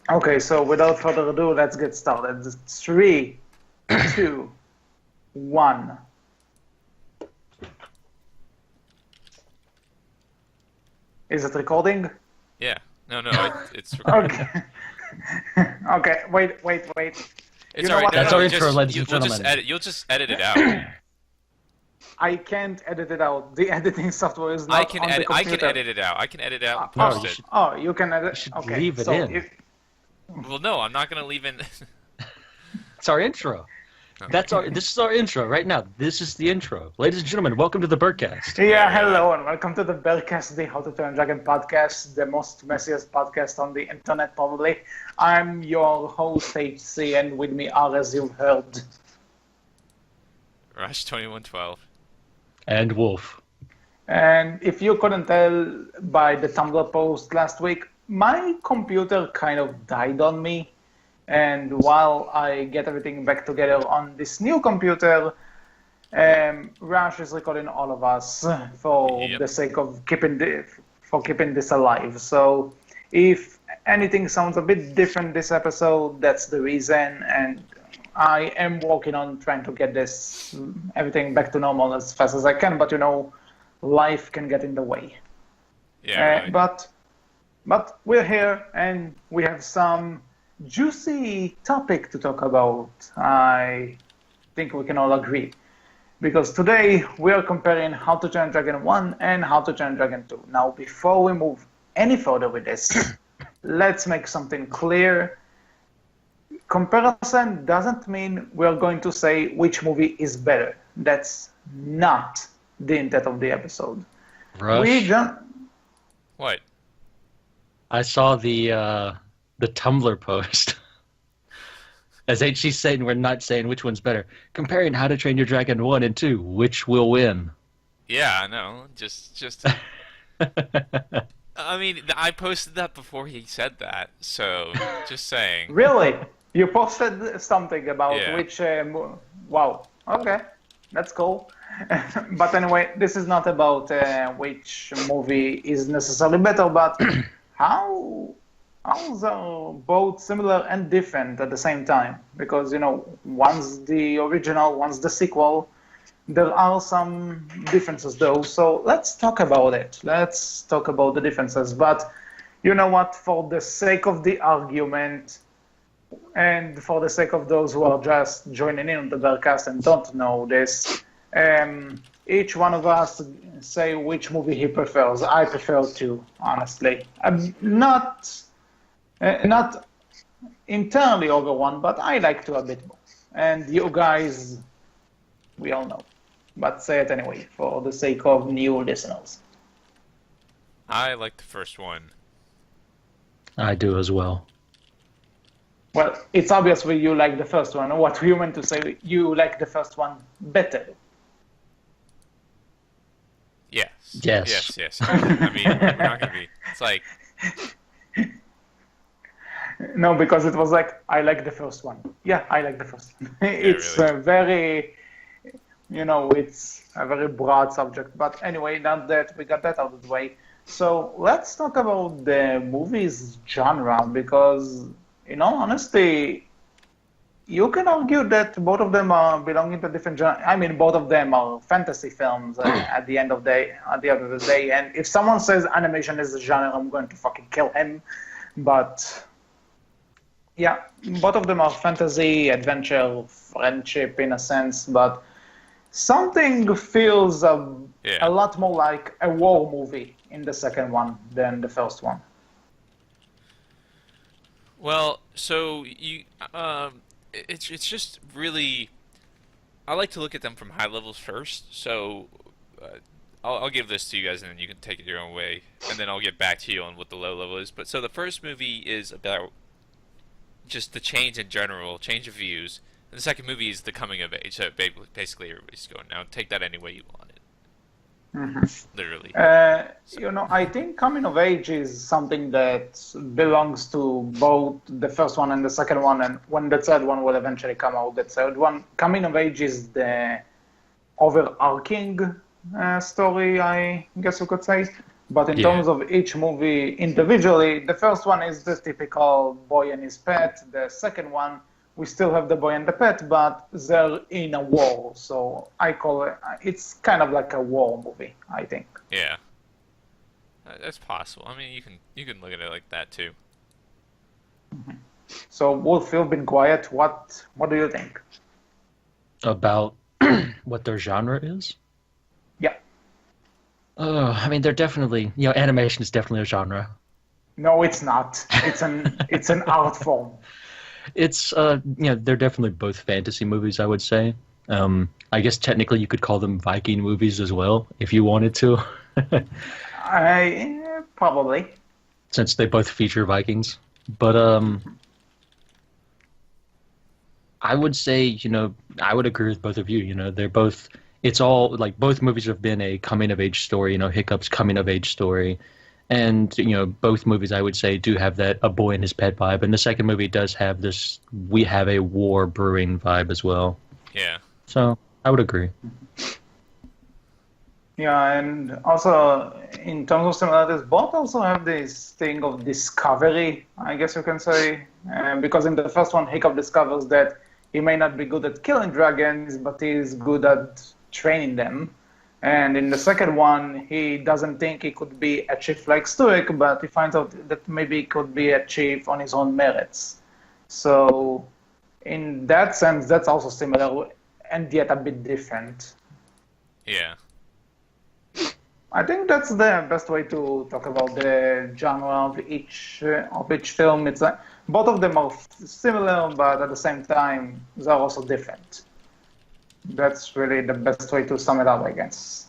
Okay, so without further ado, let's get started. 3, 2, 1. Is it recording? Yeah. No, it's recording. Okay. Okay, wait. It's You know alright. what? No, That's no, our intro, ladies and we'll just gentlemen. you'll just edit it out. I can't edit it out. The editing software is I not can on the edit. I can computer. edit it out. I can edit it out and No, post you it. should. Oh, you can edit. You should Okay, leave it so in. if Well, no, I'm not gonna leave in. It's our intro. This is our intro right now. This is the intro. Ladies and gentlemen, welcome to the Berkcast. Yeah, hello and welcome to the Berkcast, the How to Train a Dragon podcast, the most messiest podcast on the internet probably. I'm your host HC, and with me are, as you've heard, Rush 2112. And Wolf. and if you couldn't tell by the Tumblr post last week, my computer kind of died on me, and while I get everything back together on this new computer, Rush is recording all of us for Yep. the sake of keeping this alive. So if anything sounds a bit different this episode, that's the reason. And I am working on trying to get everything back to normal as fast as I can. But life can get in the way. Yeah. Right. But we're here and we have some juicy topic to talk about. I think we can all agree. Because today we are comparing How to Train Dragon 1 and How to Train Dragon 2. Now, before we move any further with this, let's make something clear. Comparison doesn't mean we're going to say which movie is better. That's not the intent of the episode. Rush. What? I saw the Tumblr post. As HC's saying, we're not saying which one's better. Comparing How to Train Your Dragon 1 and 2, which will win? Yeah. I know. Just. I mean, I posted that before he said that. So just saying. Really? You posted something about Yeah. which... wow. Okay. That's cool. But anyway, this is not about which movie is necessarily better, but how are both similar and different at the same time? Because, one's the original, one's the sequel. There are some differences, though. So let's talk about it. Let's talk about the differences. But you know what? For the sake of the argument, and for the sake of those who are just joining in on the Berkcast and don't know this, each one of us say which movie he prefers. I prefer 2, honestly. Not entirely over 1, but I like 2 a bit more. And you guys, we all know. But say it anyway, for the sake of new listeners. I like the first one. I do as well. Well, it's obviously you like the first one. What you meant to say, you like the first one better. Yes. Yes. Yes. I mean, we're not gonna be. It's like. No, because it was like, I like the first one. Yeah, I like the first one. It's really. a very, it's a very broad subject. But anyway, now that we got that out of the way, so let's talk about the movie's genre, because, in all honesty, you can argue that both of them are belonging to different genres. I mean, both of them are fantasy films at the end of the day. And if someone says animation is a genre, I'm going to fucking kill him. But yeah, both of them are fantasy, adventure, friendship in a sense. But something feels a lot more like a war movie in the second one than the first one. Well, so it's just really. I like to look at them from high levels first. So, I'll give this to you guys, and then you can take it your own way, and then I'll get back to you on what the low level is. But so the first movie is about just the change in general, change of views, and the second movie is the coming of age. So basically, everybody's going now. Take that any way you want it. Mm-hmm. Literally. I think coming of age is something that belongs to both the first one and the second one, and when the third one will eventually come out, the third one, coming of age is the overarching story, I guess you could say. But in Yeah. terms of each movie individually, the first one is the typical boy and his pet. The second one, we still have the boy and the pet, but they're in a war. So I call it, it's kind of like a war movie, I think. Yeah. That's possible. I mean, you can look at it like that too. So Wolf, you've been quiet. What do you think? About what their genre is? Yeah. I mean, they're definitely, animation is definitely a genre. No, it's not. It's an art form. It's, they're definitely both fantasy movies, I would say. I guess technically you could call them Viking movies as well, if you wanted to, Probably. since they both feature Vikings. But I would say, I would agree with both of you. They're both. It's all like both movies have been a coming of age story. Hiccup's coming of age story, and both movies I would say do have that a boy and his pet vibe, and the second movie does have this we have a war brewing vibe as well. Yeah. So I would agree. Yeah, and also in terms of similarities, both also have this thing of discovery, I guess you can say, because in the first one, Hiccup discovers that he may not be good at killing dragons, but he's good at training them. And in the second one, he doesn't think he could be a chief like Stoic, but he finds out that maybe he could be a chief on his own merits. So in that sense, that's also similar and yet a bit different. Yeah. I think that's the best way to talk about the genre of each film. It's both of them are similar, but at the same time, they're also different. That's really the best way to sum it up, I guess.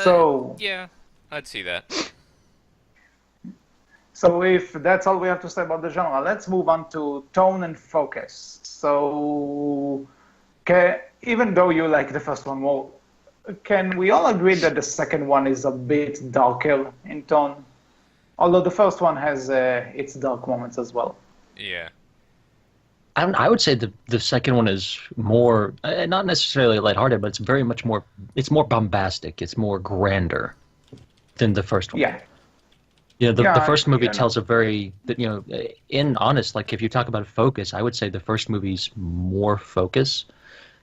So Yeah, I'd see that. So if that's all we have to say about the genre, let's move on to tone and focus. So, even though you like the first one more, can we all agree that the second one is a bit darker in tone? Although the first one has its dark moments as well. Yeah. I would say the second one is more, not necessarily lighthearted, but it's very much more, it's more bombastic, it's more grander than the first one. Yeah. The first movie tells a very, in honest, like if you talk about focus, I would say the first movie's more focus.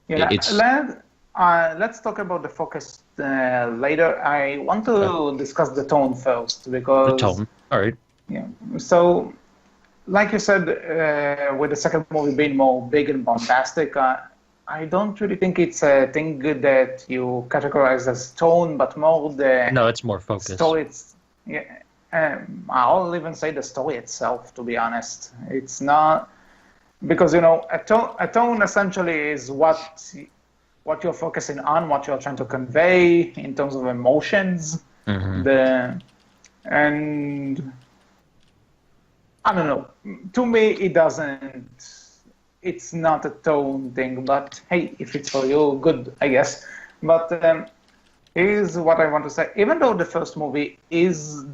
Yeah, It's let's talk about the focus later. I want to discuss the tone first because... the tone, all right. Yeah. So, like you said, with the second movie being more big and bombastic, I don't really think it's a thing that you categorize as tone, but more the No, it's more focus. story. I'll even say the story itself, to be honest. It's not... Because, a tone essentially is what you're focusing on, what you're trying to convey in terms of emotions. Mm-hmm. And I don't know. To me, it's not a tone thing, but hey, if it's for you, good, I guess. But here's what I want to say. Even though the first movie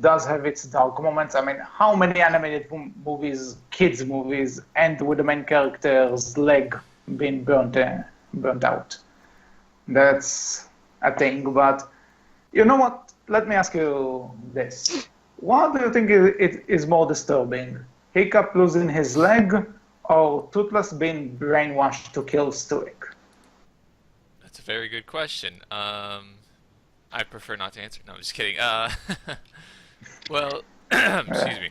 does have its dark moments, I mean, how many animated movies, kids movies, end with the main character's leg being burnt out? That's a thing, but you know what? Let me ask you this. What do you think is more disturbing? Hiccup losing his leg or Toothless being brainwashed to kill Stoic? That's a very good question. I prefer not to answer. No, I'm just kidding. Well, excuse me.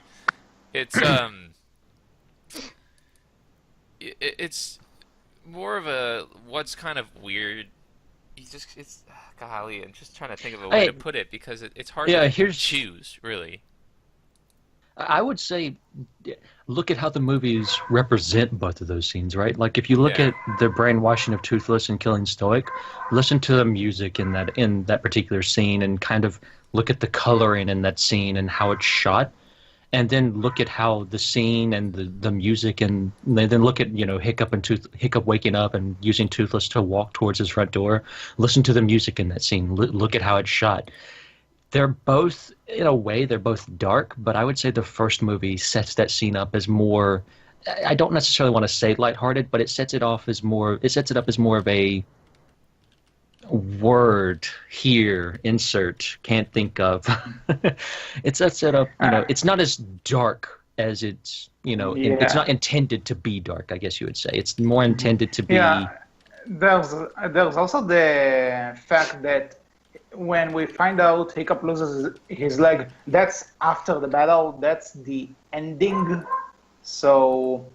It's more of a what's kind of weird. Golly, I'm just trying to think of a way to put it because it's hard to choose, really. I would say, look at how the movies represent both of those scenes, right? Like if you look at the brainwashing of Toothless and killing Stoic, listen to the music in that particular scene, and kind of look at the coloring in that scene and how it's shot, and then look at how the scene and the music, and then look at Hiccup waking up and using Toothless to walk towards his front door. Listen to the music in that scene. Look at how it's shot. They're both, in a way, they're both dark, but I would say the first movie sets that scene up as more, I don't necessarily want to say lighthearted, but it sets it up as more of a, word here, insert, can't think of. It's that setup, it's not as dark as it's, it's not intended to be dark, I guess you would say. It's more intended to be... Yeah, there's also the fact that when we find out Hiccup loses his leg, that's after the battle, that's the ending. So,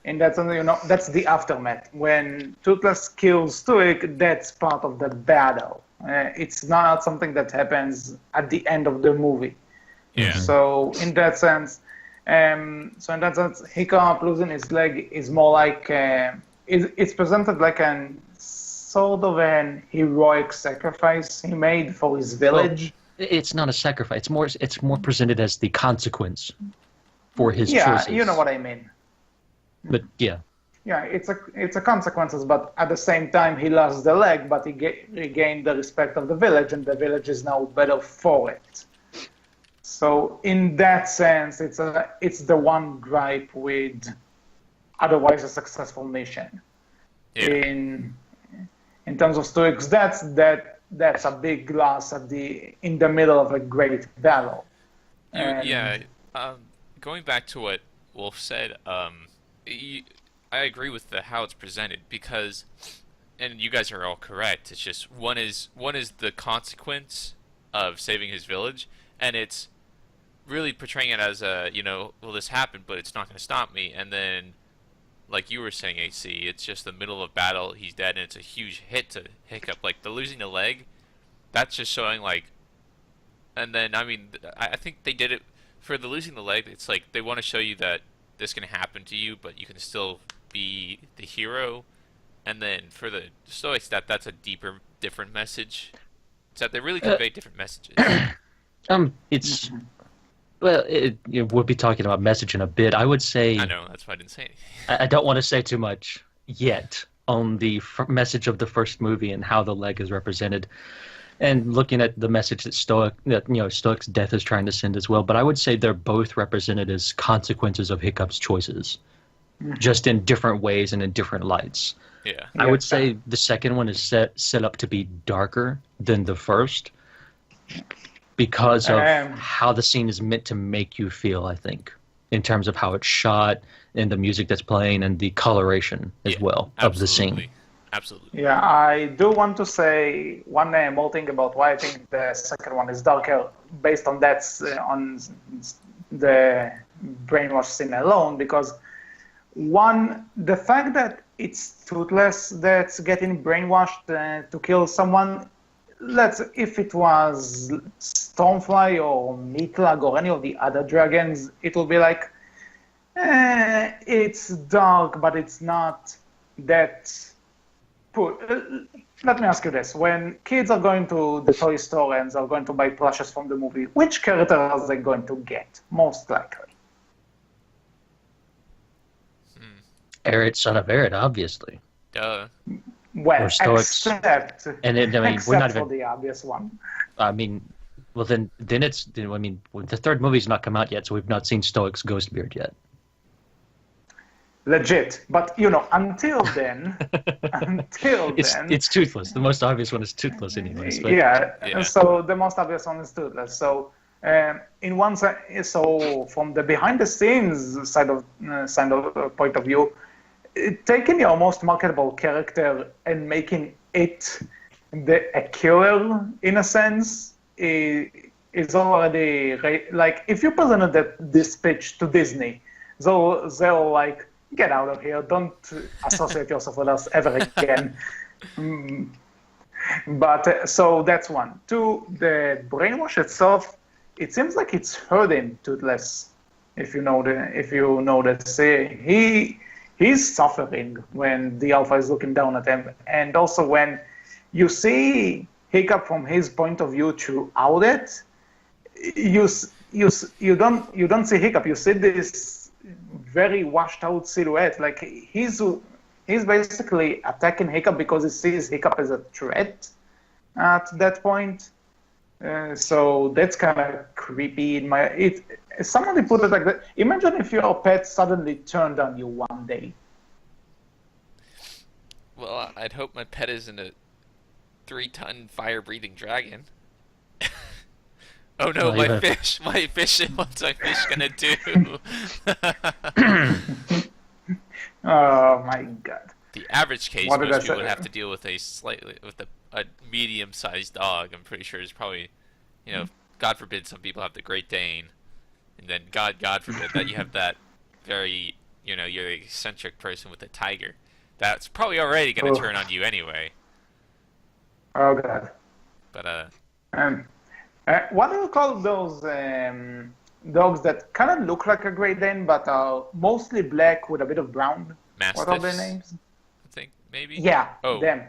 in that sense, that's the aftermath. When Toothless kills Stoic, that's part of the battle. It's not something that happens at the end of the movie. Yeah. So, in that sense, Hiccup losing his leg is more like it's presented like an sort of an heroic sacrifice he made for his village. Well, it's not a sacrifice. It's more presented as the consequence for his choices. Yeah, you know what I mean. But yeah. Yeah, it's a consequences, but at the same time he lost the leg, but he regained the respect of the village, and the village is now better for it. So in that sense, it's the one gripe with otherwise a successful mission. Yeah. In terms of Stoics, that's a big loss in the middle of a great battle. Going back to what Wolf said, I agree with how it's presented because, and you guys are all correct. It's just one is the consequence of saving his village, and it's really portraying it as well, this happened, but it's not going to stop me. And then, like you were saying, AC, it's just the middle of battle, he's dead, and it's a huge hit to Hiccup. Like the losing the leg, that's just showing and then I think they did it for the losing the leg. It's like they want to show you that this can happen to you, but you can still be the hero. And then for the Stoics, that's a different message. It's that they really convey different messages. It's well, we'll be talking about message in a bit. I would say I know, that's why I didn't say anything. I don't want to say too much yet on the message of the first movie and how the leg is represented, and looking at the message that Stoic's death is trying to send as well. But I would say they're both represented as consequences of Hiccup's choices, just in different ways and in different lights. Yeah. I would say the second one is set up to be darker than the first because of how the scene is meant to make you feel, I think, in terms of how it's shot and the music that's playing and the coloration as well of the scene. Absolutely. Yeah, I do want to say one more thing about why I think the second one is darker, based on on the brainwash scene alone, because the fact that it's Toothless that's getting brainwashed to kill someone, if it was Stormfly or Meatlag or any of the other dragons, it will be like, it's dark, but it's not that... Let me ask you this. When kids are going to the toy store and are going to buy plushes from the movie, which character are they going to get, most likely? Aerith, son of Aerith, obviously. Duh. Well, Or Stoics. except we're not for even... the obvious one. Well, then it's... the third movie's not come out yet, so we've not seen Stoic's Ghostbeard yet. Legit. But, until then... It's Toothless. The most obvious one is Toothless anyways. But... Yeah, so the most obvious one is Toothless. So, in one side, so from the behind-the-scenes side of point of view, taking your most marketable character and making it a killer, in a sense, is already... Like, if you presented this pitch to Disney, they'll like, get out of here, don't associate yourself with us ever again. But, so that's one. Two, the brainwash itself, it seems like it's hurting Toothless, if you know that. He's suffering when the Alpha is looking down at him, and also when you see Hiccup from his point of view throughout it, you don't see Hiccup. You see this very washed out silhouette. Like he's basically attacking Hiccup because he sees Hiccup as a threat at that point. So that's kind of creepy. Somebody put it like that. Imagine if your pet suddenly turned on you one day. Well, I'd hope my pet isn't 3-ton fire-breathing dragon. Oh no, Well, my even- fish! My fish! What's my fish gonna do? Oh my god. The average case, What did I most people say? would have to deal with a medium-sized dog. I'm pretty sure is probably, God forbid some people have the Great Dane, and then God forbid that you have that very, you're an eccentric person with a tiger. That's probably already gonna Oh. turn on you anyway. Oh god. But What do you call those dogs that kind of look like a Great Dane but are mostly black with a bit of brown? What are their Mastiffs, names? I think maybe. Yeah, Oh. them.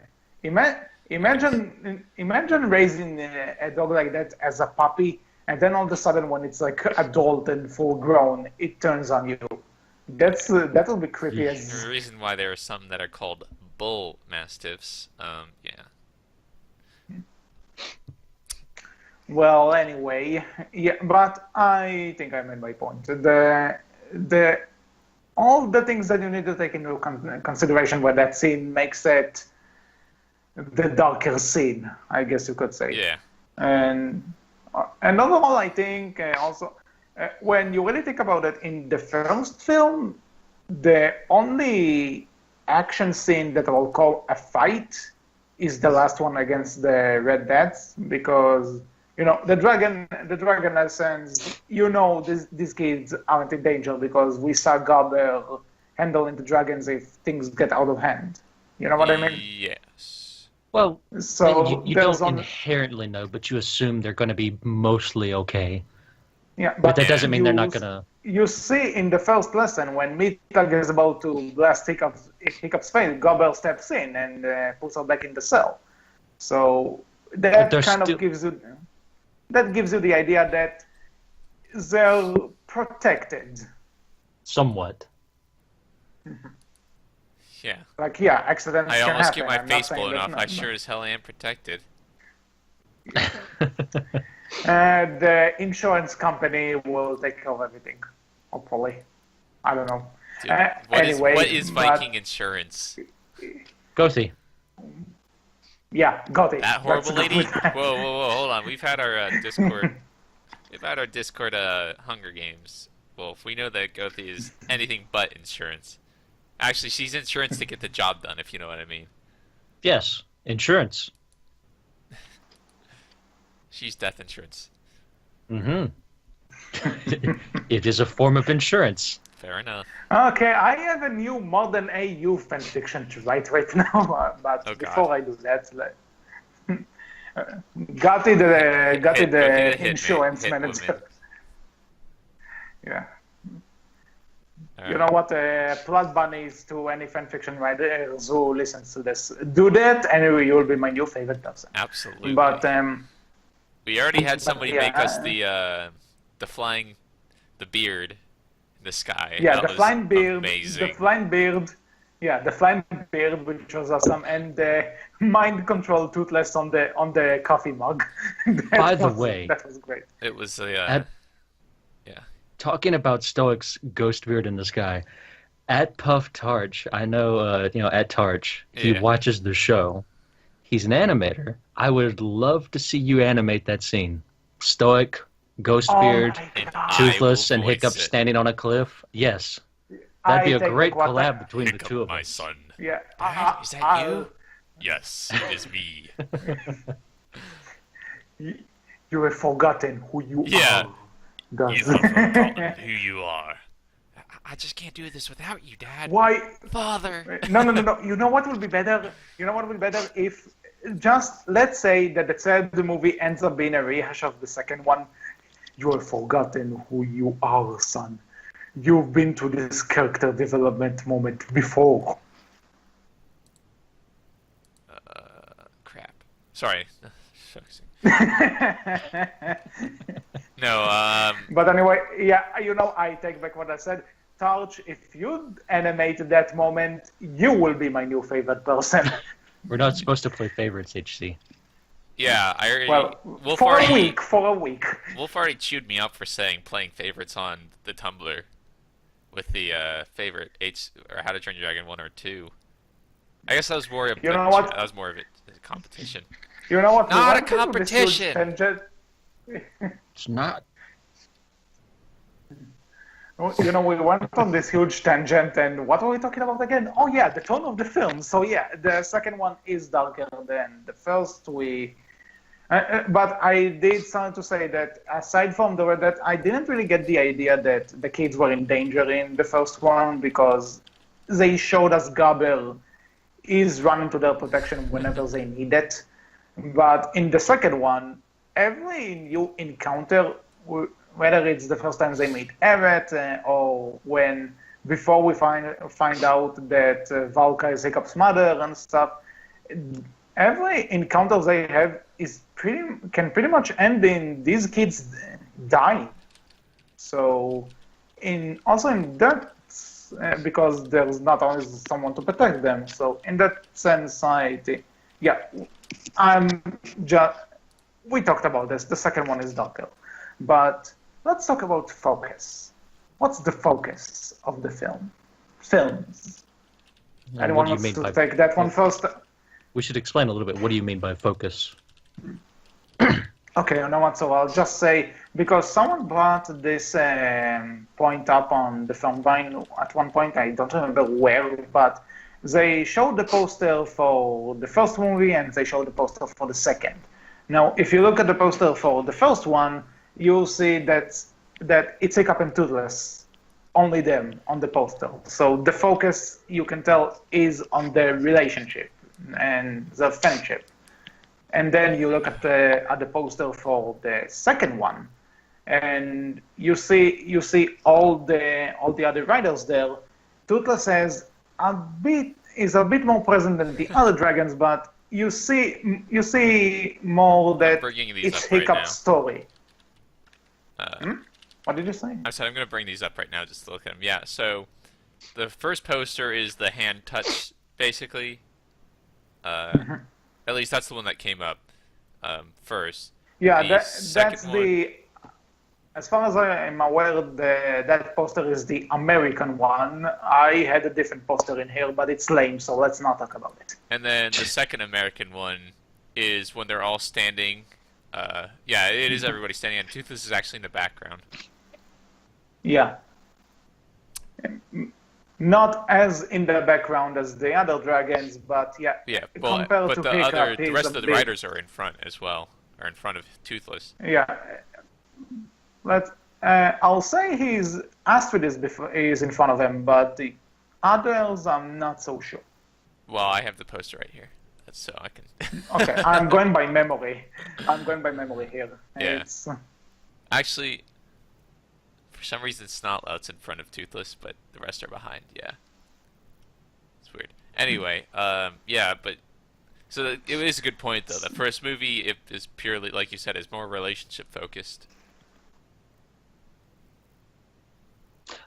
Imagine raising a dog like that as a puppy, and then all of a sudden, when it's like adult and full grown, it turns on you. That will be creepy There's as. a reason why there are some that are called bull mastiffs. Yeah. Well, anyway, yeah, but I think I made my point. All the things that you need to take into consideration when that scene makes it the darker scene, I guess you could say. Yeah. And overall, I think also when you really think about it, in the first film, the only action scene that I will call a fight is the last one against the Red Deaths, because the dragon essence, these kids aren't in danger because we saw Gobber handling the dragons if things get out of hand. You know what I mean? Yes. Well, So you there's don't inherently know, but you assume they're going to be mostly okay. yeah, But that doesn't mean they're not going to. You see in the first lesson when Meatag is about to blast Hiccup's face, Gobber steps in and puts her back in the cell. So that they're kind still- of gives you the idea that they're protected. Somewhat. Yeah. Like, yeah, accidents I can almost happen. get my I'm not face saying blown that off. not, I sure as hell am protected. The insurance company will take care of everything, hopefully. I don't know. Dude, Anyway, what is but- Viking insurance? Gothi. Yeah, got it. That horrible Let's go lady? with that. Whoa, hold on. We've had our Discord. We've had our Discord Hunger Games. Well, if we know that Gothi is anything but insurance. Actually, she's insurance to get the job done, if you know what I mean. Yes, insurance. She's death insurance. Mm-hmm. It is a form of insurance. Fair enough. Okay, I have a new modern AU fanfiction to write right now, but Oh, God. before I do that, got it the Hitman. insurance Hit manager. woman. Yeah. All You right. know what? Plus bunnies to any fanfiction writers who listens to this. Do that, and you will be my new favorite person. Absolutely. But we already had somebody yeah, make us the beard in the sky. yeah, That the was flying beard, amazing. the flying beard, which was awesome, and the mind control toothless on the coffee mug. By the way, that was great. It was At- yeah. Talking about Stoic's ghost beard in the sky, at Puff Tarch, I know, at Tarch, he Yeah. watches the show. He's an animator. I would love to see you animate that scene. Stoic, ghost beard, Oh my And God. toothless, I will and voice Hiccup it. standing on a cliff. Yes, I that'd be a take great what I- collab between the Hiccup, two of my us. son. Yeah, Dad, is that you? Yes, it is me. You have forgotten who you Yeah. are. Guys. You have forgotten who you are. I just can't do this without you, Dad. Why? Father. No. You know what would be better? You know what would be better if just let's say that the third movie ends up being a rehash of the second one. You have forgotten who you are, son. You've been to this character development moment before. Crap. Sorry. No, But anyway, yeah, I take back what I said. Torch, if you animate that moment, you will be my new favorite person. We're not supposed to play favorites, HC. yeah, I already. Well, Wolf for already, a week. Wolf already chewed me up for saying playing favorites on the Tumblr with the favorite or How to Train Your Dragon 1 or 2. I guess that was more of You know what? That was more of a competition. You know what? Not a went into this huge competition. tangent. It's not. You know, we went on this huge tangent, and what were we talking about again? Oh yeah, the tone of the film. So yeah, the second one is darker than the first. But I did something to say that aside from that I didn't really get the idea that the kids were in danger in the first one because they showed us Gabel is running to their protection whenever they need it. But in the second one, every new encounter, whether it's the first time they meet Evet or before we find out that Valka is Hiccup's mother and stuff, every encounter they have can pretty much end in these kids dying. So also in that because there's not always someone to protect them. So in that sense, we talked about this. The second one is darker, but let's talk about focus. What's the focus of the films? Anyone wants to take that one first? We should explain a little bit. What do you mean by focus? Okay, you know what? So I'll just say, because someone brought this point up on the film Vine at one point, I don't remember where, but they showed the poster for the first movie and they showed the poster for the second. Now, if you look at the poster for the first one, you'll see that it's Hiccup and Toothless, only them on the poster. So the focus, you can tell, is on their relationship and their friendship. And then you look at the poster for the second one, and you see all the other riders there. Toothless is a bit more present than the other dragons, but you see more that it's Hiccup's story. What did you say? I said I'm going to bring these up right now just to look at them. Yeah, so the first poster is the hand touch, basically. At least that's the one that came up first. Yeah, that's the. As far as I am aware, that poster is the American one. I had a different poster in here, but it's lame, so let's not talk about it. And then the second American one is when they're all standing. Yeah, it is everybody standing, and Toothless is actually in the background. Yeah. Not as in the background as the other dragons, but yeah. Yeah, well, compared but to the rest of the riders are in front as well, or in front of Toothless. Yeah. I'll say Astrid is in front of him, but the others I'm not so sure. Well, I have the poster right here, so I can. Okay, I'm going by memory. Here. Yeah. Actually, for some reason, Snotlout's in front of Toothless, but the rest are behind. Yeah, it's weird. Anyway, yeah, but so it is a good point though. The first movie is purely, like you said, is more relationship focused.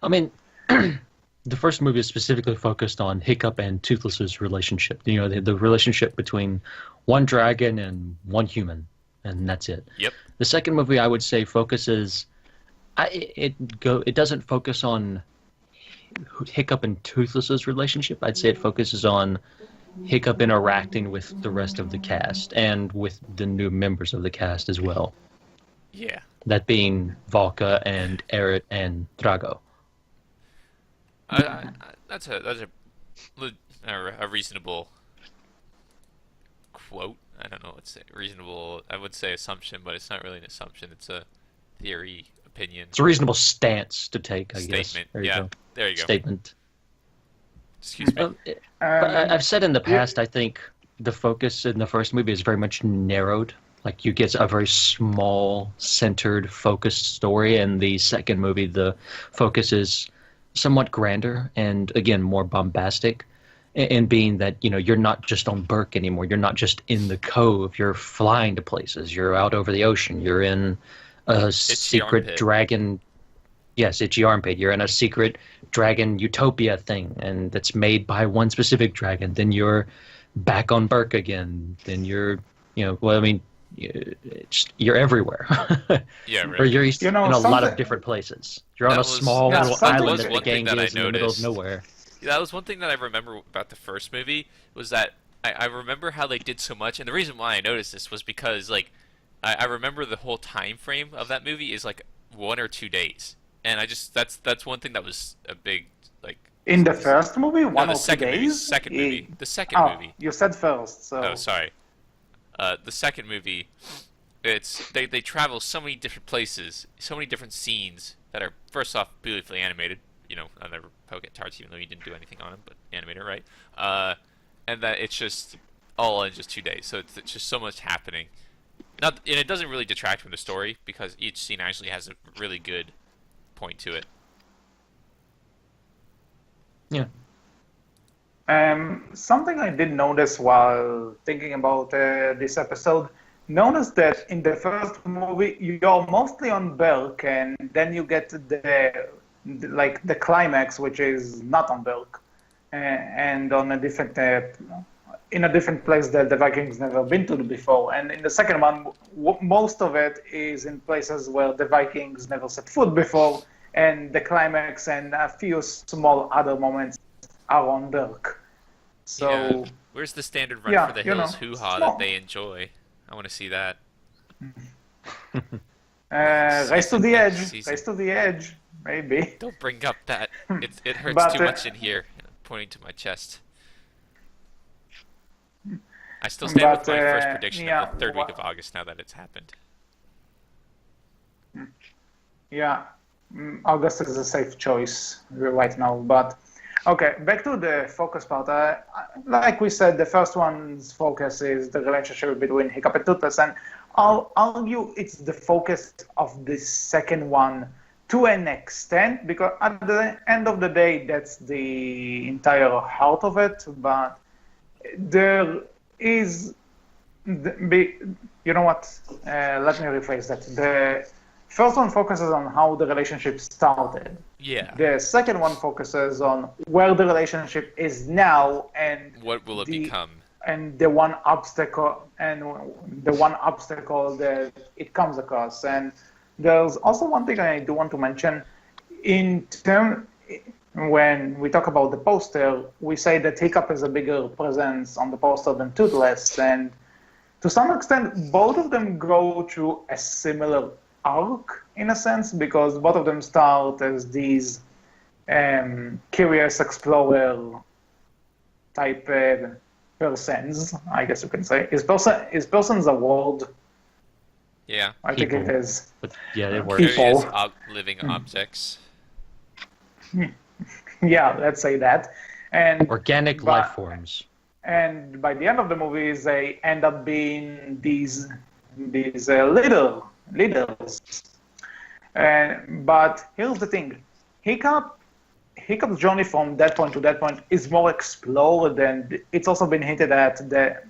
I mean, the first movie is specifically focused on Hiccup and Toothless's relationship. You know, the relationship between one dragon and one human, and that's it. Yep. The second movie, I would say, focuses. It doesn't focus on Hiccup and Toothless's relationship. I'd say it focuses on Hiccup interacting with the rest of the cast and with the new members of the cast as well. Yeah. That being Valka and Eret and Drago. That's a reasonable quote. I don't know what's reasonable. I would say assumption, but it's not really an assumption. It's a theory, opinion. It's a reasonable stance to take, I guess. Statement. There you go. There you go. Statement. Excuse me. But I've said in the past, I think the focus in the first movie is very much narrowed. Like, you get a very small, centered, focused story. And the second movie, the focus is somewhat grander and, again, more bombastic. And being that, you know, you're not just on Berk anymore. You're not just in the cove. You're flying to places. You're out over the ocean. You're in a secret dragon. Yes, Itchy Armpit. You're in a secret dragon utopia thing, and that's made by one specific dragon. Then you're back on Berk again. Then you're, you know, well, I mean, you're everywhere. Yeah, right. Or you're in a lot of different places. You're on a small little island that the gang is in the middle of nowhere. Yeah, that was one thing that I remember about the first movie, was that I remember how they did so much, and the reason why I noticed this was because like I remember the whole time frame of that movie is like 1 or 2 days, and I just that's one thing that was a big like. In the first movie, No, one the or two second movie. days. Second movie. The second Oh, movie. you said first, so. Oh, sorry. The second movie, it's they travel so many different places, so many different scenes that are first off beautifully animated. You know, I'll never poke at Tarts even though you didn't do anything on him, but animated, right? And that it's just all in just 2 days, so it's just so much happening. Not, and it doesn't really detract from the story because each scene actually has a really good point to it. Yeah. Something I did notice while thinking about this episode, notice that in the first movie you're mostly on Berk, and then you get the climax, which is not on Berk, and on a different in a different place that the Vikings never been to before. And in the second one, most of it is in places where the Vikings never set foot before, and the climax and a few small other moments are on Berk. So, yeah. Where's the standard run for the hills hoo-ha that they enjoy? I want to see that. Race to the edge. Race to the edge. Maybe. Don't bring up that. It hurts But, too much in here. Pointing to my chest. I still stand with my first prediction of the third week of August now that it's happened. Yeah, August is a safe choice right now. But okay, back to the focus part. Like we said, the first one's focus is the relationship between Hiccup and Toothless, and I'll argue it's the focus of the second one to an extent, because at the end of the day, that's the entire heart of it. But there is, you know what? Let me rephrase that. The first one focuses on how the relationship started. Yeah. The second one focuses on where the relationship is now and what will it become. And the one obstacle that it comes across. And there's also one thing I do want to mention. When we talk about the poster, we say that Hiccup is a bigger presence on the poster than Toothless, and to some extent, both of them go through a similar arc in a sense, because both of them start as these curious explorer type persons, I guess you can say. Is persons a word? Yeah. I think it is. But yeah, it works. Curious living objects. Yeah, let's say that. And organic life forms. And by the end of the movies, they end up being these leaders. But here's the thing: Hiccup's journey from that point to that point is more explored, and it's also been hinted at that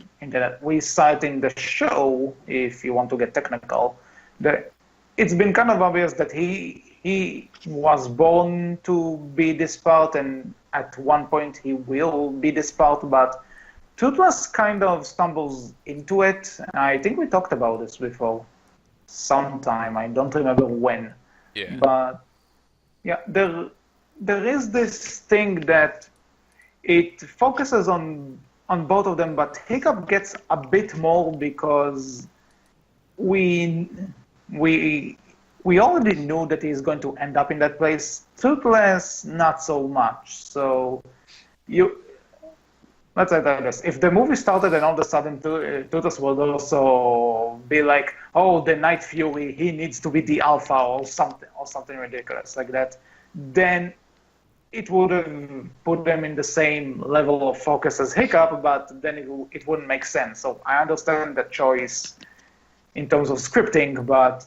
we cite in the show, if you want to get technical, that it's been kind of obvious that he was born to be this part, and at one point he will be this part, but Toothless kind of stumbles into it. I think we talked about this before sometime. I don't remember when. Yeah. But yeah, there is this thing that it focuses on both of them, but Hiccup gets a bit more because we already knew that he's going to end up in that place. Toothless, not so much. So let's say that this. If the movie started and all of a sudden Toothless would also be like, oh, the Night Fury, he needs to be the Alpha or something ridiculous like that, then it would have put them in the same level of focus as Hiccup, but then it wouldn't make sense. So I understand the choice in terms of scripting, but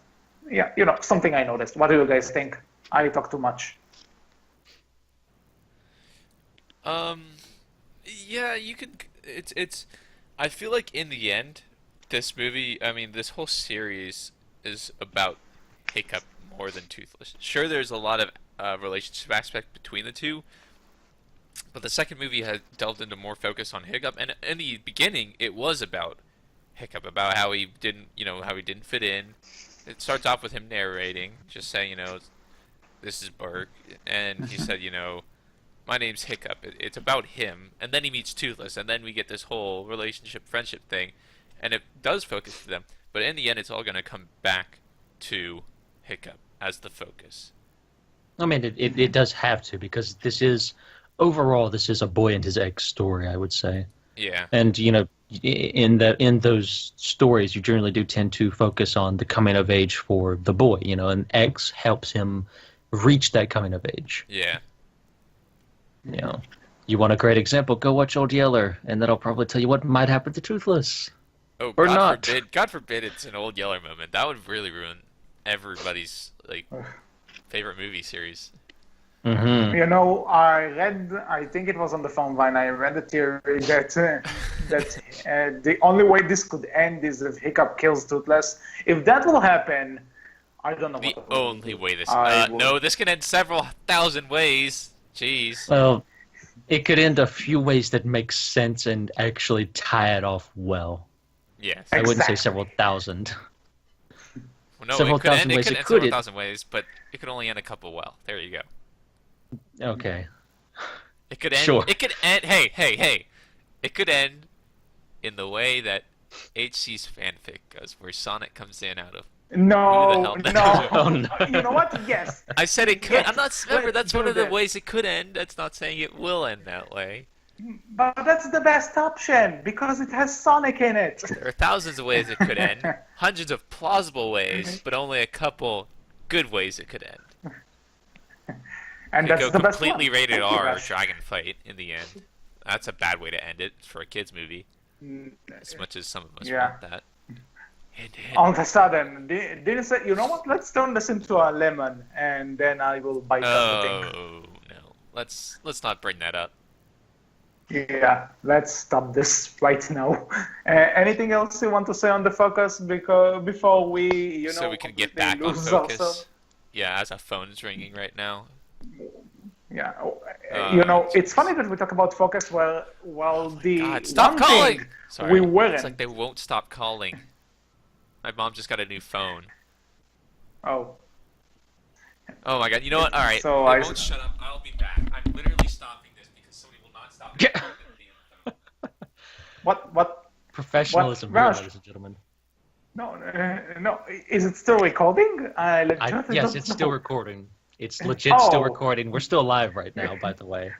yeah, something I noticed. What do you guys think? I talk too much. Yeah, you could. It's. I feel like in the end, this movie. I mean, this whole series is about Hiccup more than Toothless. Sure, there's a lot of relationship aspect between the two, but the second movie had delved into more focus on Hiccup. And in the beginning, it was about Hiccup, about how he didn't fit in. It starts off with him narrating, just saying, this is Berk, and he said, my name's Hiccup. It's about him, and then he meets Toothless, and then we get this whole relationship, friendship thing, and it does focus to them. But in the end, it's all going to come back to Hiccup as the focus. I mean, it does have to, because overall, this is a boy and his ex story, I would say. Yeah. And, in those stories, you generally do tend to focus on the coming of age for the boy, and X helps him reach that coming of age. Yeah. You want a great example, go watch Old Yeller, and that'll probably tell you what might happen to Toothless. Oh, or God not. forbid! God forbid it's an Old Yeller moment. That would really ruin everybody's favorite movie series. Mm-hmm. I think it was on the phone line, I read a theory that the only way this could end is if Hiccup kills Toothless. If that will happen, I don't know The what only way this... will- no, this can end several thousand ways. Jeez. Well, it could end a few ways that make sense and actually tie it off well. Yes. I wouldn't say Exactly. several thousand. Well, no, Several it could thousand end, ways it could it end could several end. thousand ways, but it could only end a couple well. There you go. Okay. It could end... Sure. It could end... Hey! It could end in the way that HC's fanfic goes, where Sonic comes in out of... No, Who the no. hell- Oh, no. You know what? Yes. I said it could. Yes, I'm not... Remember, let's that's one do of the that. ways it could end. That's not saying it will end that way. But that's the best option because it has Sonic in it. There are thousands of ways it could end. Hundreds of plausible ways, but only a couple good ways it could end. And They that's go the best one. completely rated Thank you, R Rush. dragon fight in the end. That's a bad way to end it for a kids movie. As much as some of us Yeah. want that. Hint, hint. All of a sudden, didn't say, you know what? Let's turn this into a lemon, and then I will bite everything. Oh no! Let's not bring that up. Yeah, let's stop this right now. Anything else you want to say on the focus before we, So we can get completely back on lose focus. also? Yeah, as our phone's ringing right now. Yeah, it's funny that we talk about focus while the God, stop one calling! thing Sorry, we weren't. it's like they won't stop calling. My mom just got a new phone. Oh, Oh my god, you know what? Alright, So they I- won't shut up. I'll be back. I'm literally stopping this because somebody will not stop me. Yeah. from being on the phone. what? Professionalism What? here, Rush? ladies and gentlemen. No. Is it still recording? I legitimately Yes, don't it's know. still recording. It's legit still Oh. recording. We're still live right now, by the way.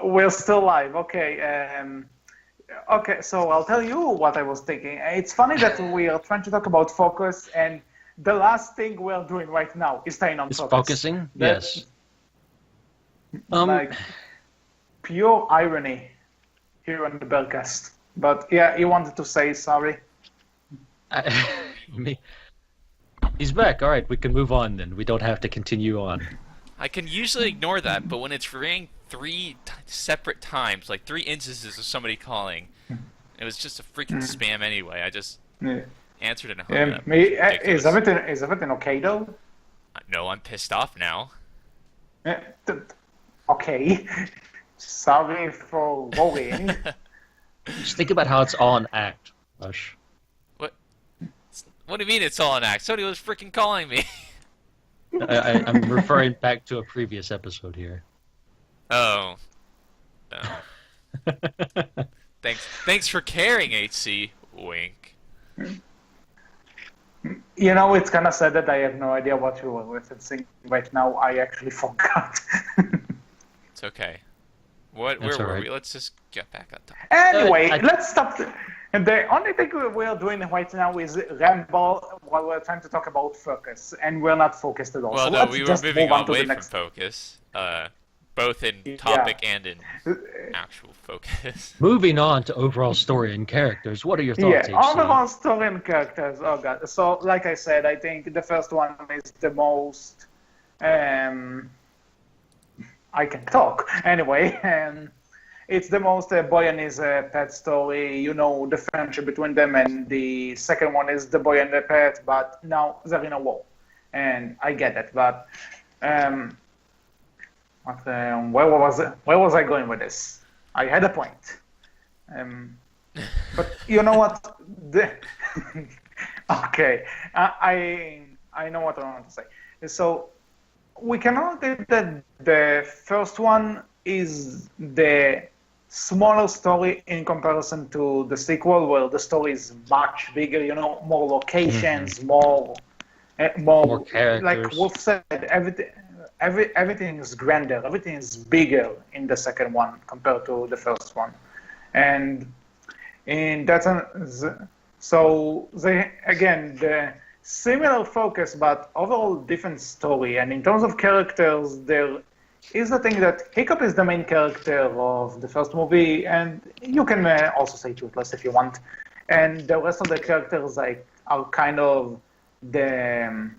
We're still live. Okay. Okay. So I'll tell you what I was thinking. It's funny that we are trying to talk about focus, and the last thing we're doing right now is staying on Is focus. focusing? That- Yes. Like pure irony here on the Berkcast. But yeah, you wanted to say sorry. Me. He's back. All right, we can move on then. We don't have to continue on. I can usually ignore that, but when it's ringing separate times, like 3 instances of somebody calling, it was just a freaking spam anyway. I just Yeah. answered and hung up. Is everything okay though? No, I'm pissed off now. Okay. Sorry for worrying. Just think about how it's all an act, Rush. What do you mean it's all an act? Somebody was freaking calling me. I'm referring back to a previous episode here. Oh. No. Thanks for caring, HC. Wink. It's kind of sad that I have no idea what you were referencing right now. I actually forgot. It's okay. Where That's were all right. we? Let's just get back on top. Anyway, I- let's stop. And the only thing we are doing right now is ramble while we're trying to talk about focus, and we're not focused at all. Well, so no, let's we were just moving move on to away the from next. focus, both in topic and in actual focus. Moving on to overall story and characters, what are your thoughts, Yeah, HC? overall story and characters. Oh god. So, like I said, I think the first one is the most. I can talk anyway. It's the most boy and his pet story. The friendship between them, and the second one is the boy and the pet. But now they're in a war, and I get it. But where was I going with this? I had a point. But you know what? Okay, I know what I want to say. So we can all agree that the first one is the smaller story in comparison to the sequel, where the story is much bigger. You know, more locations, more More like characters. Wolf said, everything is grander, everything is bigger in the second one compared to the first one, and in that sense, so they again the similar focus but overall different story. And in terms of characters, there is the thing that Hiccup is the main character of the first movie, and you can also say Toothless if you want, and the rest of the characters like are kind of the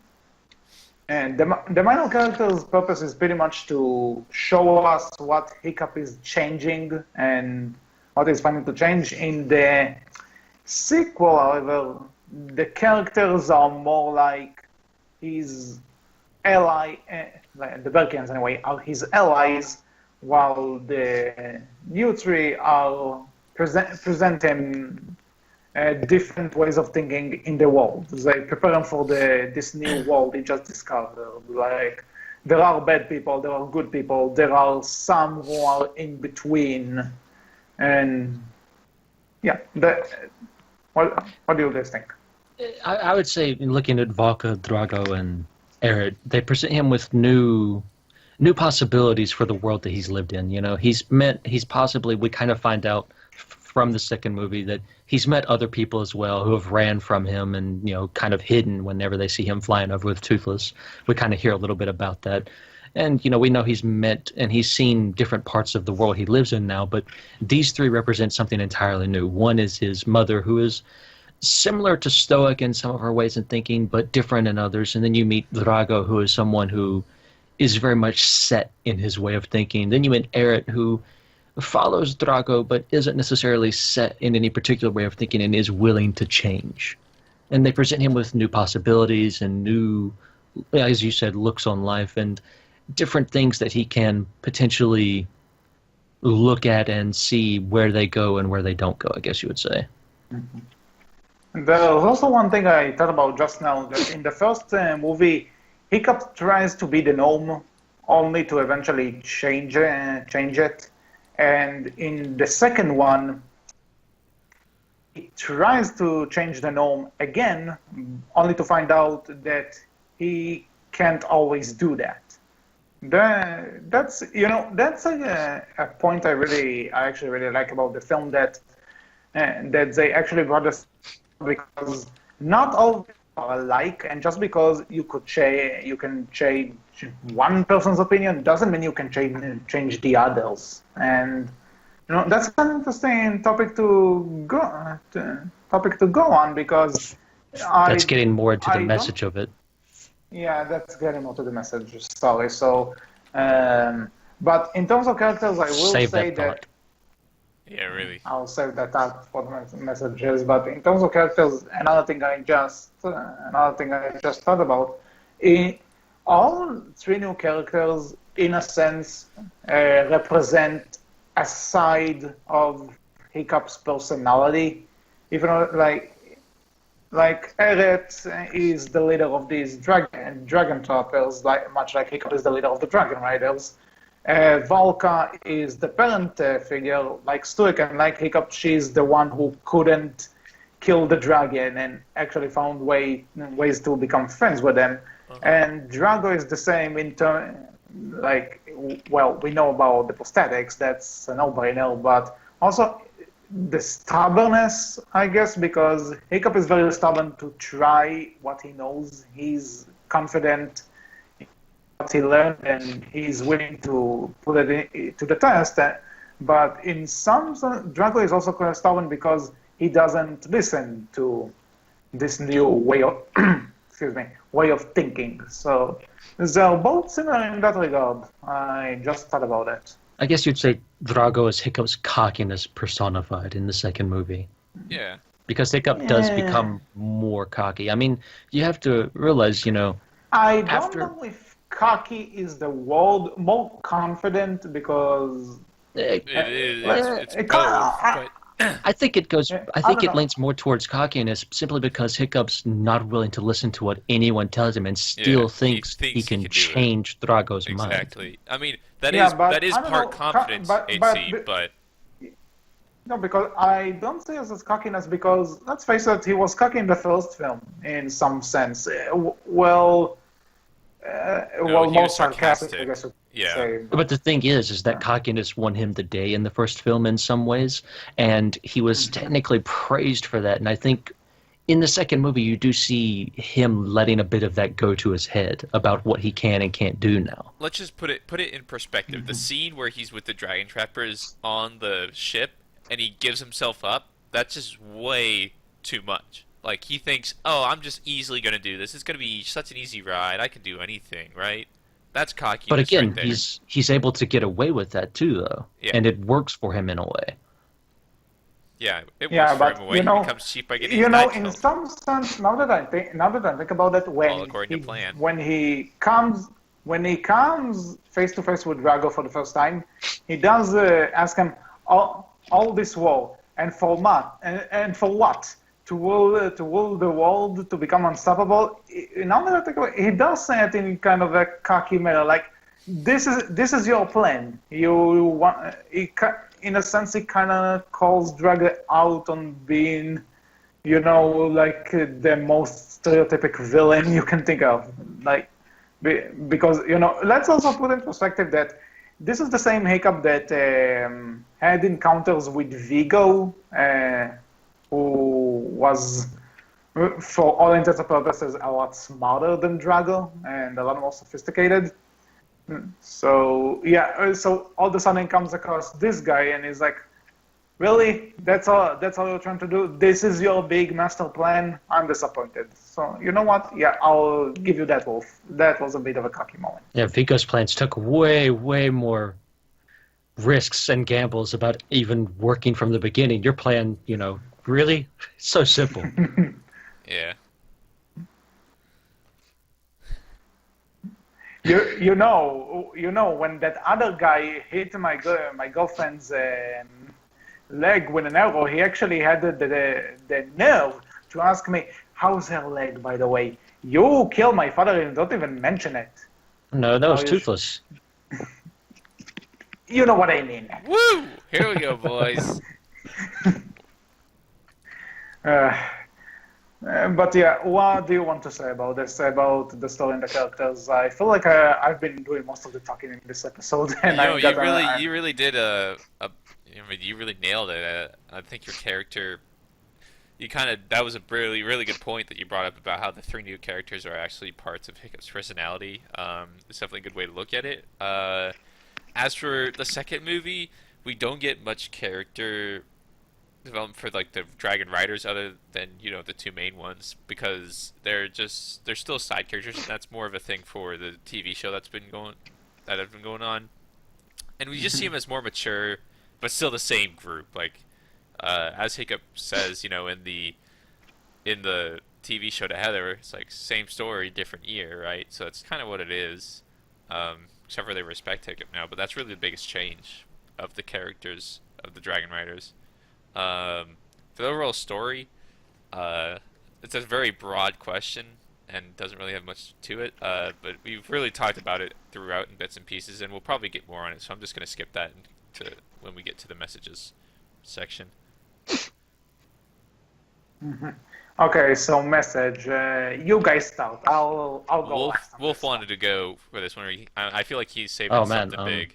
and the minor character's purpose is pretty much to show us what Hiccup is changing and what he's planning to change. In the sequel, however, the characters are more like his ally, the Berkcast anyway, are his allies, while the new three are present him different ways of thinking in the world. They prepare him for this new world he just discovered. Like, there are bad people, there are good people, there are some who are in between, and yeah. What do you guys think? I would say, looking at Valka, Drago, and Eret, they present him with new possibilities for the world that he's lived in. You know, he's possibly, we kind of find out from the second movie that he's met other people as well who have ran from him and, you know, kind of hidden whenever they see him flying over with Toothless. We kind of hear a little bit about that. And, you know, we know he's met and he's seen different parts of the world he lives in now, but these three represent something entirely new. One is his mother, who is similar to Stoic in some of her ways of thinking, but different in others. And then you meet Drago, who is someone who is very much set in his way of thinking. Then you meet Eret, who follows Drago, but isn't necessarily set in any particular way of thinking and is willing to change. And they present him with new possibilities and new, as you said, looks on life and different things that he can potentially look at and see where they go and where they don't go, I guess you would say. Mm-hmm. There's also one thing I thought about just now, that in the first movie, Hiccup tries to be the norm, only to eventually change it. And in the second one, he tries to change the norm again, only to find out that he can't always do that. That's a point I actually really like about the film, that they actually brought us, because not all people are alike, and just because you can change one person's opinion doesn't mean you can change the others. And you know, that's an interesting topic to go on, because that's getting more into the message of it. Yeah, that's getting more to the message. Sorry. So, but in terms of characters, I will say that. Yeah, really. I'll save that out for the messages. But in terms of characters, another thing I just thought about, all three new characters, in a sense, represent a side of Hiccup's personality. Even like Eret is the leader of these dragon troopers, much like Hiccup is the leader of the Dragon Riders. Valka is the parent figure, like Stoic, and like Hiccup, she's the one who couldn't kill the dragon and actually found ways to become friends with them. Uh-huh. And Drago is the same in turn. We know about the prosthetics, that's a no-brainer, but also the stubbornness, I guess, because Hiccup is very stubborn to try what he knows. He's confident in what he learned, and he's willing to put it to the test. But in some, Drago is also kind of stubborn because he doesn't listen to this new way of way of thinking. So they're both similar in that regard. I just thought about it. I guess you'd say Drago is Hiccup's cockiness personified in the second movie. Yeah. Because Hiccup does become more cocky. I mean, you have to realize, you know... I don't know if cocky is the word, more confident, because... It is. It's both. I think it goes. I I think don't it know. leans more towards cockiness simply because Hiccup's not willing to listen to what anyone tells him and Yeah, still he thinks he thinks he can can do it. change Drago's mind. Exactly. I mean, Yeah, that but is I don't part know. confidence, HC, but No, because I don't see it as cockiness because let's face it, he was cocky in the first film in some sense. no, he More was sarcastic, I sarcastic. guess you could Yeah. say. But the thing is that cockiness won him the day in the first film in some ways, and he was technically praised for that. And I think in the second movie, you do see him letting a bit of that go to his head about what he can and can't do now. Let's just put it in perspective. The scene where he's with the dragon trappers on the ship and he gives himself up, that's just way too much. Like he thinks, "Oh, I'm just easily going to do this. It's going to be such an easy ride. I can do anything," right? That's cockiness But again, right there. he's able to get away with that too, though, Yeah. and it works for him in a way. Yeah, it Yeah, works for but him away. you know, He becomes cheap by getting his you know, guy in killed. some sense, now that I think about it, All according to plan. when he comes face to face with Drago for the first time, he does ask him all this war and for what and for what to rule the world to become unstoppable. Now that I think about it, he does say it in kind of a cocky manner, like this is your plan. You want in a sense, he kind of calls Drago out on being, like the most stereotypic villain you can think of. Like, because, let's also put in perspective that this is the same Hiccup that had encounters with Vigo, who was, for all intents and purposes, a lot smarter than Drago and a lot more sophisticated. So yeah, so all of a sudden comes across this guy and he's like, "Really? That's all you're trying to do? This is your big master plan? I'm disappointed." So you know what? Yeah, I'll give you that, Wolf. That was a bit of a cocky moment. Yeah, Vigo's plans took way, way more risks and gambles about even working from the beginning. Your plan, really so simple. Yeah. You know when that other guy hit my girlfriend's leg with an arrow, he actually had the nerve to ask me, "How's her leg, by the way? You killed my father and don't even mention it." No, that was you Toothless. You know what I mean. Woo! Here we go, boys. But yeah, what do you want to say about this, about the story and the characters? I feel like I've been doing most of the talking in this episode, and You really did you really nailed it. I think your character, that was a really, really good point that you brought up about how the three new characters are actually parts of Hiccup's personality. It's definitely a good way to look at it. As for the second movie, we don't get much character development for like the Dragon Riders other than the two main ones because they're still side characters and that's more of a thing for the TV show that have been going on, and we just see them as more mature but still the same group, like as Hiccup says in the TV show to Heather, it's like same story different year, right? So that's kind of what it is, except for they respect Hiccup now, but that's really the biggest change of the characters of the Dragon Riders. For the overall story, it's a very broad question and doesn't really have much to it, but we've really talked about it throughout in bits and pieces, and we'll probably get more on it, so I'm just going to skip that to when we get to the messages section. Mm-hmm. Okay, so message. You guys start. I'll go last. Wolf wanted to go for this one. I feel like he's saving Oh, man, something big.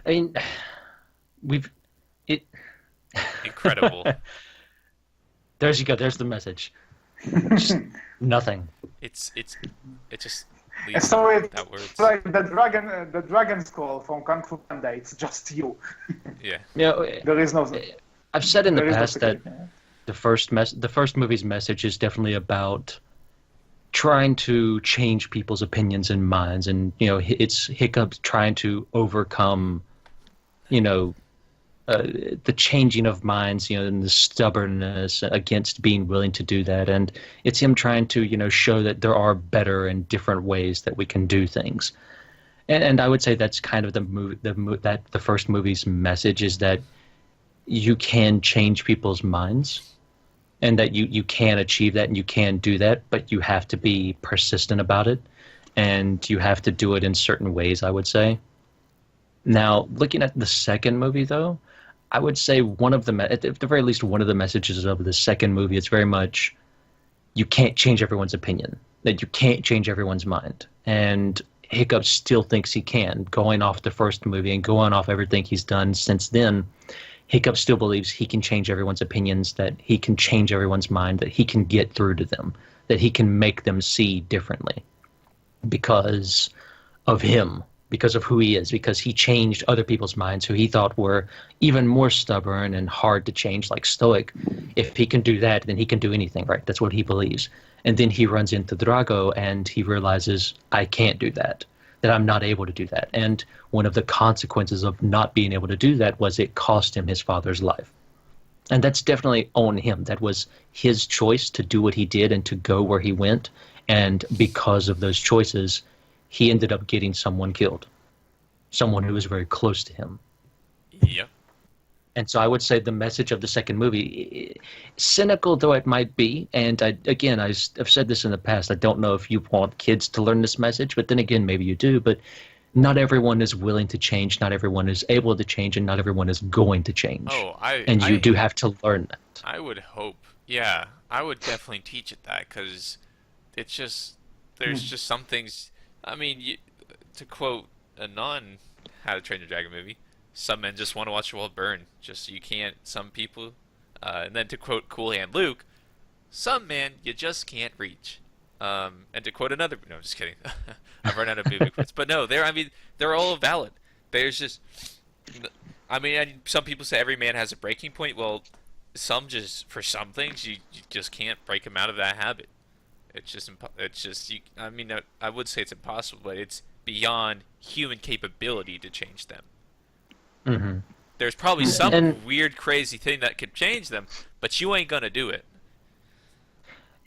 I mean, Incredible. There's you go. There's the message. Just nothing. It just leaves So without words. it's like the dragon school from Kung Fu Panda. It's just you. Yeah. There is no. I've said in the there is no past that secret. the first movie's message is definitely about trying to change people's opinions and minds, and it's Hiccup trying to overcome, the changing of minds, and the stubbornness against being willing to do that, and it's him trying to show that there are better and different ways that we can do things, and I would say that's kind of the first movie's message is that you can change people's minds, and that you can achieve that and you can do that, but you have to be persistent about it, and you have to do it in certain ways, I would say. Now, looking at the second movie, though, I would say at the very least, one of the messages of the second movie is very much you can't change everyone's opinion, that you can't change everyone's mind. And Hiccup still thinks he can, going off the first movie and going off everything he's done since then. Hiccup still believes he can change everyone's opinions, that he can change everyone's mind, that he can get through to them, that he can make them see differently because of him, because of who he is, because he changed other people's minds who he thought were even more stubborn and hard to change, like Stoic. If he can do that, then he can do anything, right? That's what he believes. And then he runs into Drago and he realizes, I can't do that I'm not able to do that. And one of the consequences of not being able to do that was it cost him his father's life. And that's definitely on him. That was his choice to do what he did and to go where he went. And because of those choices, he ended up getting someone killed, someone who was very close to him. Yep. And so I would say the message of the second movie, cynical though it might be, and I've said this in the past, I don't know if you want kids to learn this message, but then again, maybe you do, but not everyone is willing to change, not everyone is able to change, and not everyone is going to change. And you do have to learn that. I would hope. Yeah, I would definitely teach it that, because it's just, there's just some things, I mean, to quote a non-How to Train Your Dragon movie, some men just want to watch the world burn. Just you can't. Some people, and then to quote Cool Hand Luke, some men you just can't reach. And to quote another, no, just kidding. I've run out of movie quotes, but no, they're all valid. There's just, I mean, and some people say every man has a breaking point. Well, for some things you just can't break them out of that habit. It's just I mean, I would say it's impossible, but it's beyond human capability to change them. Mm-hmm. There's probably some weird, crazy thing that could change them, but you ain't gonna do it.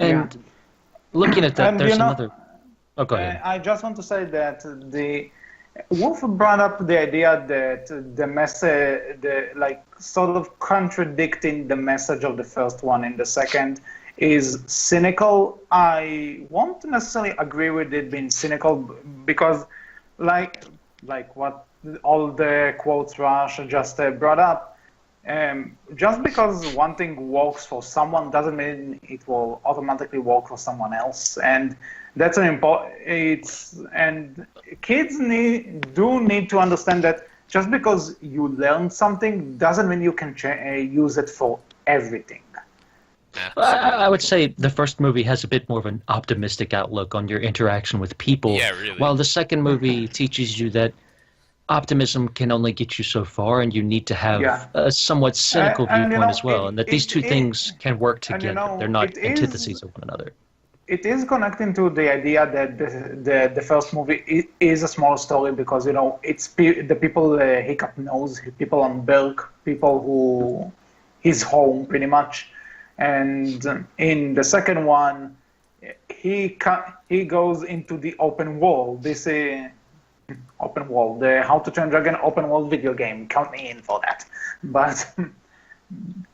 And looking at that, there's another. Oh, go ahead. I just want to say that Wolf brought up the idea that sort of contradicting the message of the first one in the second is cynical. I won't necessarily agree with it being cynical because, like what all the quotes Rush just brought up, just because one thing works for someone doesn't mean it will automatically work for someone else, and that's an important. And kids do need to understand that just because you learn something doesn't mean you can use it for everything. I would say the first movie has a bit more of an optimistic outlook on your interaction with people, really. While the second movie teaches you that optimism can only get you so far, and you need to have a somewhat cynical viewpoint as well, and that these two things can work together. They're not antitheses of one another. It is connecting to the idea that the first movie is a small story because, it's the people Hiccup knows, people on Berk, people who his home pretty much. And in the second one, he goes into the open world. This open world, the How to Train Dragon open world video game. Count me in for that. But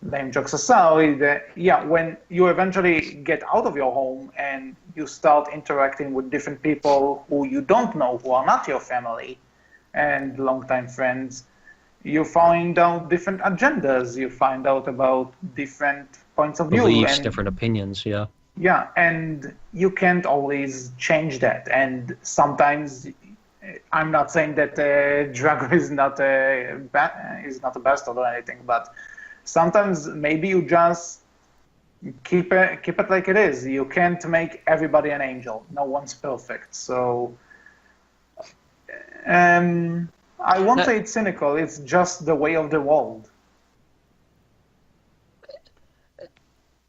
lame jokes aside, when you eventually get out of your home and you start interacting with different people who you don't know, who are not your family and longtime friends, you find out different agendas. You find out about different points of view. Beliefs, different opinions, yeah. Yeah, and you can't always change that. And sometimes, I'm not saying that Drago is not a bastard or anything, but sometimes maybe you just keep it like it is. You can't make everybody an angel. No one's perfect. So I won't say it's cynical. It's just the way of the world.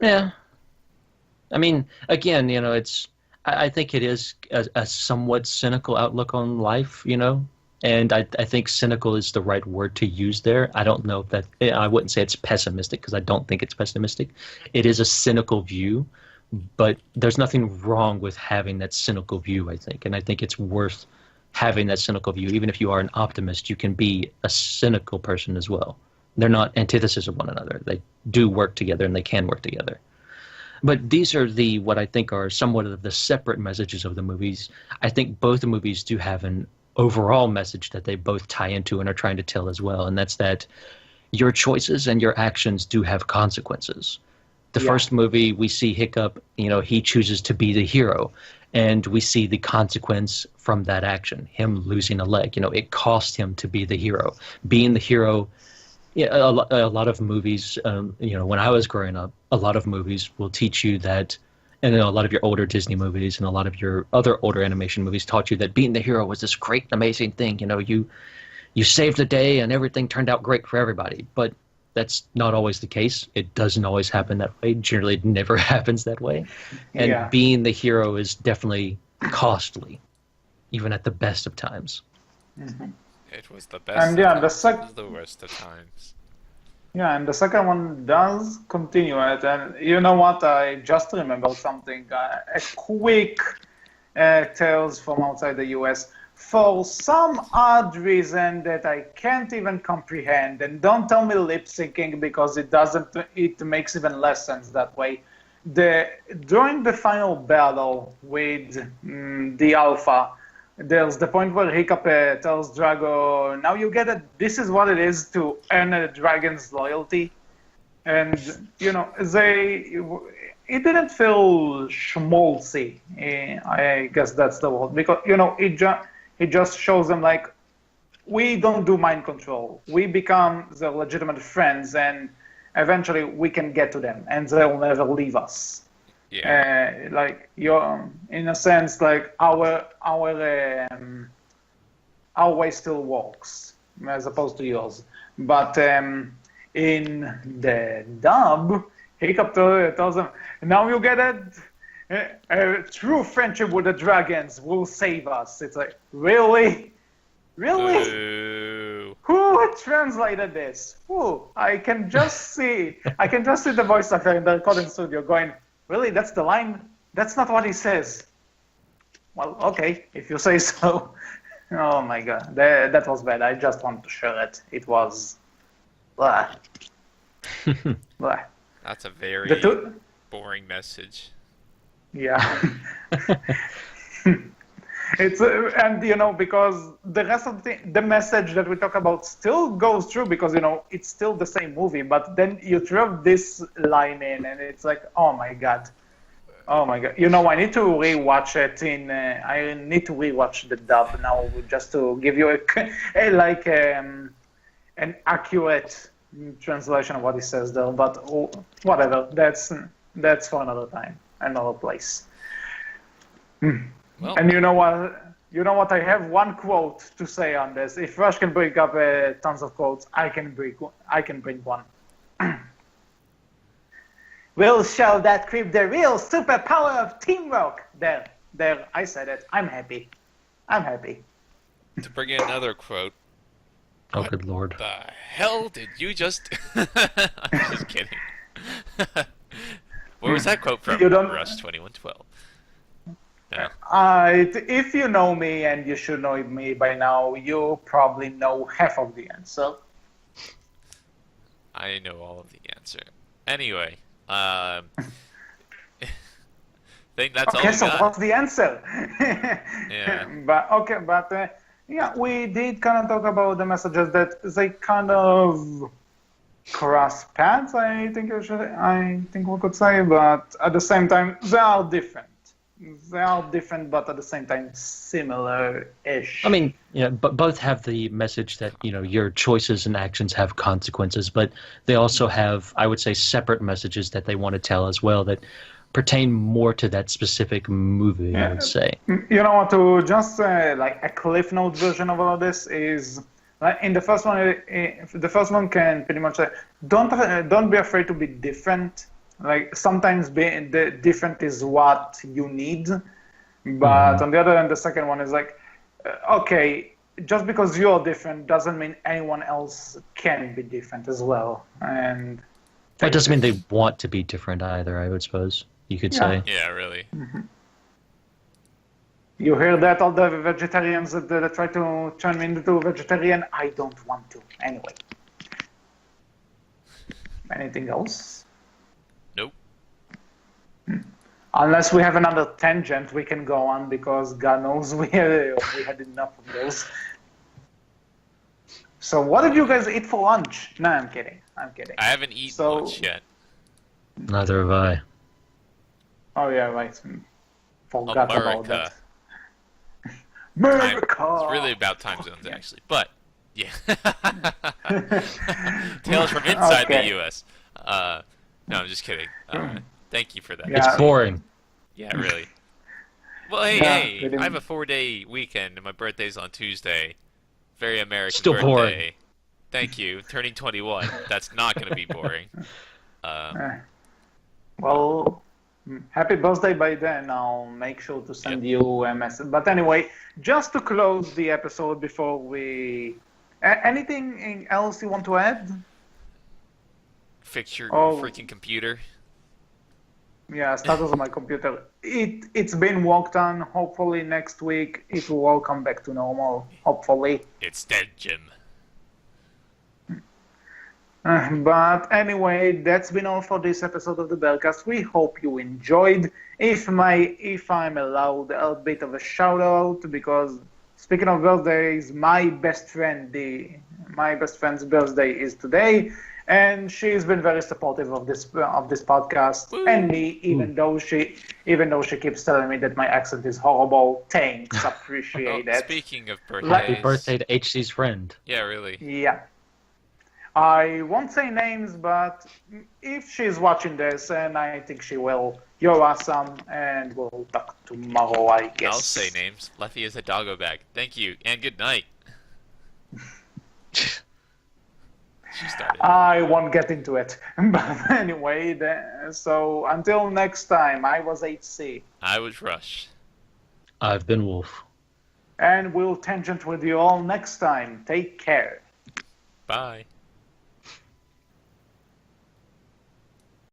Yeah. I mean, again, I think it is a somewhat cynical outlook on life, and I think cynical is the right word to use there. I don't know if that, I wouldn't say it's pessimistic because I don't think it's pessimistic. It is a cynical view, but there's nothing wrong with having that cynical view, I think. And I think it's worth having that cynical view. Even if you are an optimist, you can be a cynical person as well. They're not antithesis of one another. They do work together, and they can work together. But these are what I think are somewhat of the separate messages of the movies. I think both the movies do have an overall message that they both tie into and are trying to tell as well, and that's that your choices and your actions do have consequences. The first movie, we see Hiccup, he chooses to be the hero, and we see the consequence from that action, him losing a leg. It cost him to be the hero. Being the hero, a lot of movies, when I was growing up, a lot of movies will teach you that, and a lot of your older Disney movies and a lot of your other older animation movies taught you that being the hero was this great, amazing thing. You saved the day and everything turned out great for everybody. But that's not always the case. It doesn't always happen that way. Generally, it never happens that way. And being the hero is definitely costly, even at the best of times. Mm-hmm. It was the best and of times. It was the worst of times. Yeah, and the second one does continue it. And you know what? I just remembered something. A quick tales from outside the US. For some odd reason that I can't even comprehend, and don't tell me lip syncing because it makes even less sense that way. During the final battle with the Alpha, there's the point where Hiccup tells Drago, now you get it, this is what it is to earn a dragon's loyalty. And, it didn't feel schmaltzy, I guess that's the word, because, it just shows them like, we don't do mind control. We become the legitimate friends, and eventually we can get to them, and they'll never leave us. Yeah. Like you're, in a sense, like our way still works as opposed to yours. But in the dub, Hiccup tells them, "Now you get it. A true friendship with the dragons will save us." It's like, really? Ooh. Who translated this? Who? I can just see the voice actor in the recording studio going, really? That's the line? That's not what he says. Well, okay, if you say so. Oh my god, that was bad. I just want to share it. It was... Blah. Blah. That's a very boring message. Yeah. It's and because the rest of the message that we talk about still goes through because it's still the same movie, but then you throw this line in and it's like, oh my god. I need to rewatch it I need to rewatch the dub now just to give you an accurate translation of what he says there, but whatever, that's for another time, another place. Well, and you know what? I have one quote to say on this. If Rush can bring up tons of quotes, I can bring one. We'll show that creep the real superpower of teamwork. There, I said it. I'm happy. to bring in another quote. Oh, good lord. The hell did you just... I'm just kidding. Where was that quote from? Rush 2112. No. If you know me, and you should know me by now, you probably know half of the answer. I know all of the answer. Anyway, I think that's all we so got. what's the answer? Yeah. But we did kind of talk about the messages that they kind of cross paths, I think we could say, but at the same time, they are different. But at the same time, similar-ish. I mean, but both have the message that, your choices and actions have consequences, but they also have, I would say, separate messages that they want to tell as well that pertain more to that specific movie, I would say. You know what, to just like a Cliff Note version of all of this is, in the first one can pretty much say, don't be afraid to be different. Like, sometimes being different is what you need, but on the other hand, the second one is like, okay, just because you're different doesn't mean anyone else can be different as well. And it doesn't mean they want to be different either, I would suppose you could say. Yeah, really. Mm-hmm. You hear that, all the vegetarians that try to turn me into a vegetarian? I don't want to, anyway. Anything else? Nope. Unless we have another tangent, we can go on because God knows we had enough of those. So what did you guys eat for lunch? No, I'm kidding. I'm kidding. I haven't eaten lunch yet. Neither have I. Oh yeah, right. Forgot about America. that. America. It's really about time zones, actually. But, yeah. Tales from inside the U.S. No, I'm just kidding. Thank you for that. Yeah. It's boring. Yeah, really. Well, hey, I have a 4-day weekend, and my birthday's on Tuesday. Very American Still birthday. boring. Thank you. Turning 21. That's not going to be boring. Well, happy birthday by then. I'll make sure to send you a message. But anyway, just to close the episode before we... anything else you want to add? Fix your freaking computer. Yeah, status of my computer. It's been worked on. Hopefully next week it will all come back to normal. Hopefully. It's dead, Jim. But anyway, that's been all for this episode of the Berkcast. We hope you enjoyed. If I'm allowed a bit of a shout out, because speaking of birthdays, my best friend's birthday is today. And she's been very supportive of this podcast. Woo. And me, even though she keeps telling me that my accent is horrible. Thanks, appreciate it. Speaking of birthdays, Happy birthday to HC's friend. Yeah, really. Yeah, I won't say names, but if she's watching this, and I think she will, you're awesome, and we'll talk tomorrow, I guess. I'll say names. Leffy is a doggo bag. Thank you, and good night. She started. I won't get into it. But anyway, so until next time, I was HC. I was Rush. I've been Wolf. And we'll tangent with you all next time. Take care. Bye.